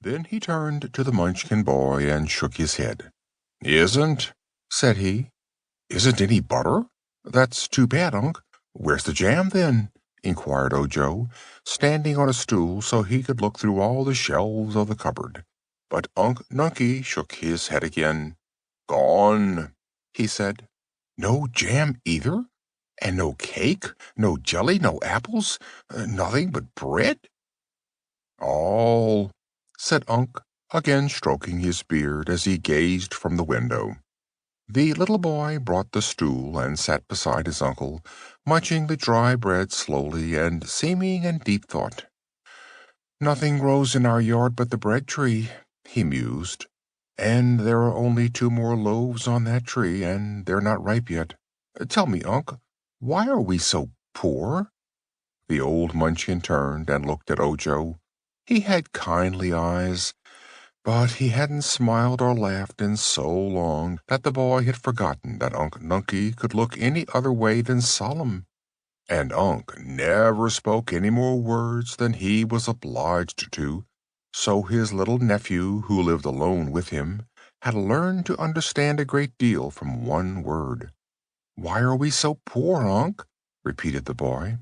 Then he turned to the Munchkin boy and shook his head. "Isn't?" said he. "Isn't any butter? That's too bad, Unc. Where's the jam, then?" inquired Ojo, standing on a stool so he could look through all the shelves of the cupboard. But Unc Nunkie shook his head again. "Gone," he said. "No jam either? And no cake, no jelly, no apples, nothing but bread?" "All," said Unc, again stroking his beard as he gazed from the window. The little boy brought the stool and sat beside his uncle, munching the dry bread slowly and seeming in deep thought. "Nothing grows in our yard but the bread tree," he mused, "and there are only 2 more loaves on that tree, and they're not ripe yet. Tell me, Unc, why are we so poor?" The old Munchkin turned and looked at Ojo. He had kindly eyes, but he hadn't smiled or laughed in so long that the boy had forgotten that Unc Nunkie could look any other way than solemn. And Unc never spoke any more words than he was obliged to, so his little nephew, who lived alone with him, had learned to understand a great deal from one word. "Why are we so poor, Unc?" repeated the boy.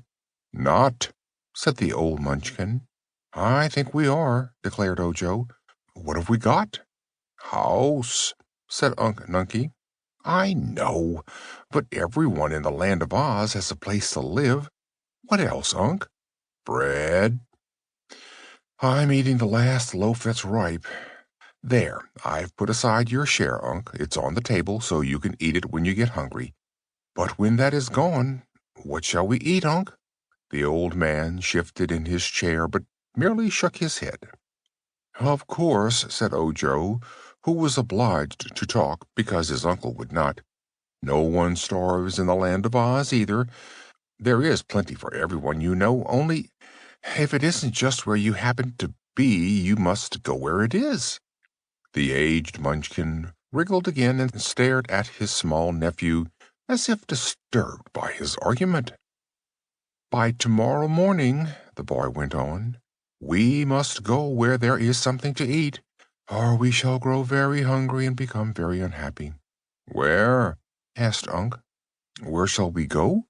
"Not," said the old Munchkin. "I think we are," declared Ojo. "What have we got?" "House," said Unc Nunkie. "I know, but everyone in the Land of Oz has a place to live. What else, Unc?" "Bread." "I'm eating the last loaf that's ripe. There, I've put aside your share, Unc. It's on the table, so you can eat it when you get hungry. But when that is gone, what shall we eat, Unc?" The old man shifted in his chair, but merely shook his head. "Of course," said Ojo, who was obliged to talk because his uncle would not. "No one starves in the Land of Oz, either. There is plenty for everyone, you know, only if it isn't just where you happen to be, you must go where it is." The aged Munchkin wriggled again and stared at his small nephew as if disturbed by his argument. "By tomorrow morning," the boy went on, "we must go where there is something to eat, or we shall grow very hungry and become very unhappy." "Where?" asked Unc. "Where shall we go?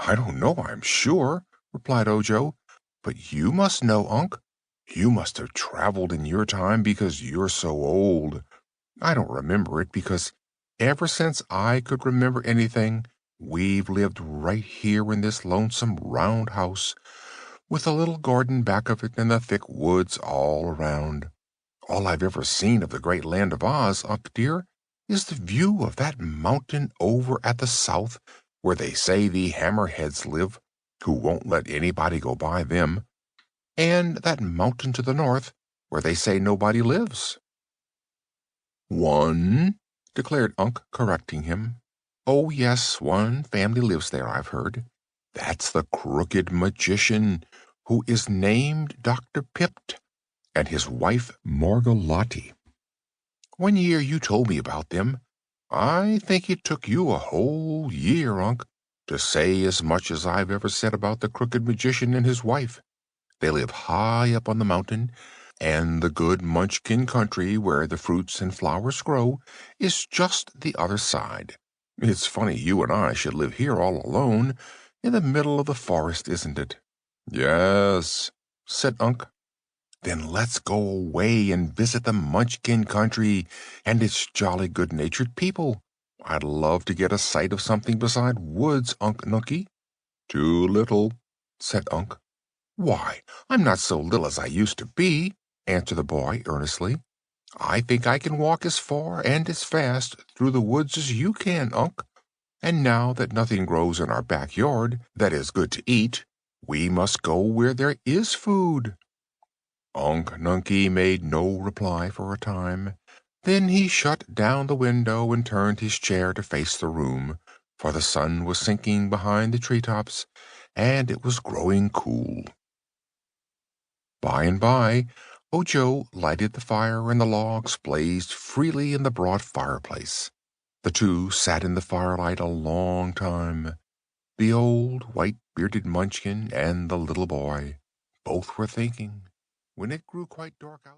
I don't know, I'm sure," replied Ojo. "But you must know, Unc. You must have traveled in your time because you're so old. I don't remember it because ever since I could remember anything, we've lived right here in this lonesome round house, with a little garden back of it and the thick woods all around. All I've ever seen of the great Land of Oz, Unc dear, is the view of that mountain over at the south, where they say the Hammerheads live, who won't let anybody go by them, and that mountain to the north, where they say nobody lives." "One," declared Unc, correcting him. "Oh, yes, one family lives there, I've heard. That's the Crooked Magician, who is named Dr. Pipt, and his wife Margolotte. One year you told me about them. I think it took you a whole year, Unc, to say as much as I've ever said about the Crooked Magician and his wife. They live high up on the mountain, and the good Munchkin country, where the fruits and flowers grow, is just the other side. It's funny you and I should live here all alone, in the middle of the forest, isn't it?" "Yes," said Unc. "Then let's go away and visit the Munchkin country and its jolly good-natured people. I'd love to get a sight of something beside woods, Unc Nunkie." "Too little," said Unc. "Why, I'm not so little as I used to be," answered the boy earnestly. "I think I can walk as far and as fast through the woods as you can, Unc. And now that nothing grows in our backyard that is good to eat, we must go where there is food." Unc Nunkie made no reply for a time. Then he shut down the window and turned his chair to face the room, for the sun was sinking behind the treetops, and it was growing cool. By and by, Ojo lighted the fire, and the logs blazed freely in the broad fireplace. The two sat in the firelight a long time, the old white-bearded Munchkin and the little boy. Both were thinking. When it grew quite dark out